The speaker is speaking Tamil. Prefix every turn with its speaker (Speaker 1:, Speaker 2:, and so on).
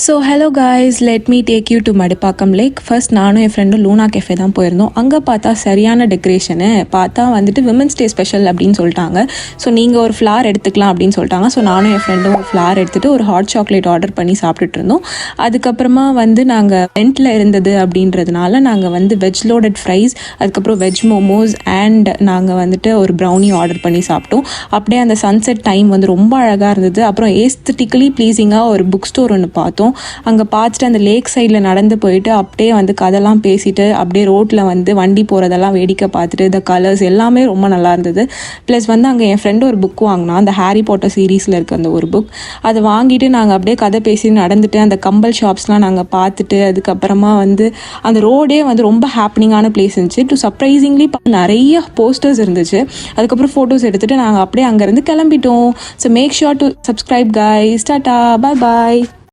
Speaker 1: So hello guys, let me take you to Madipakkam lake. First நானும் என் ஃப்ரெண்டும் லூனா கெஃபே தான் போயிருந்தோம். அங்கே பார்த்தா சரியான டெக்கரேஷனு, பார்த்தா வந்துட்டு விமன்ஸ் டே ஸ்பெஷல் அப்படின்னு சொல்லிட்டாங்க. ஸோ நீங்கள் ஒரு ஃப்ளார் எடுத்துக்கலாம் அப்படின்னு சொல்லிட்டாங்க. ஸோ நானும் என் ஃப்ரெண்டும் ஒரு ஃப்ளார் எடுத்துகிட்டு ஒரு ஹாட் சாக்லேட் ஆர்டர் பண்ணி சாப்பிட்டுட்டு இருந்தோம். அதுக்கப்புறமா வந்து நாங்கள் ரெண்டில் இருந்தது அப்படின்றதுனால நாங்கள் வந்து வெஜ் லோடட் ஃப்ரைஸ், அதுக்கப்புறம் வெஜ் மோமோஸ் அண்ட் நாங்கள் வந்துட்டு ஒரு ப்ரௌனி ஆர்டர் பண்ணி சாப்பிட்டோம். அப்படியே அந்த சன்செட் டைம் வந்து ரொம்ப அழகாக இருந்தது. அப்புறம் ஏஸ்தட்டிக்கலி ப்ளீஸிங்காக ஒரு புக் ஸ்டோர் ஒன்று பார்த்தோம். அங்கே பார்த்துட்டு அந்த லேக் சைடில் நடந்து போயிட்டு அப்படியே வந்து கதெல்லாம் பேசிட்டு அப்படியே ரோட்டில் வந்து வண்டி போகிறதெல்லாம் வேடிக்கை பார்த்துட்டு இந்த கலர்ஸ் எல்லாமே ரொம்ப நல்லா இருந்தது. ப்ளஸ் வந்து அங்கே என் ஃப்ரெண்டு ஒரு புக் வாங்கினா, அந்த ஹாரி பாட்டர் சீரீஸில் இருக்க அந்த ஒரு புக், அதை வாங்கிட்டு நாங்கள் அப்படியே கதை பேசி நடந்துட்டு அந்த கம்பல் ஷாப்ஸ்லாம் நாங்கள் பார்த்துட்டு அதுக்கப்புறமா வந்து அந்த ரோடே வந்து ரொம்ப ஹாப்பனிங்கான பிளேஸ் இருந்துச்சு. டு சர்ப்ரைசிங்லி நிறைய போஸ்டர்ஸ் இருந்துச்சு. அதுக்கப்புறம் ஃபோட்டோஸ் எடுத்துகிட்டு நாங்கள் அப்படியே அங்கேருந்து கிளம்பிட்டோம். So make sure to subscribe guys. Tata, bye bye.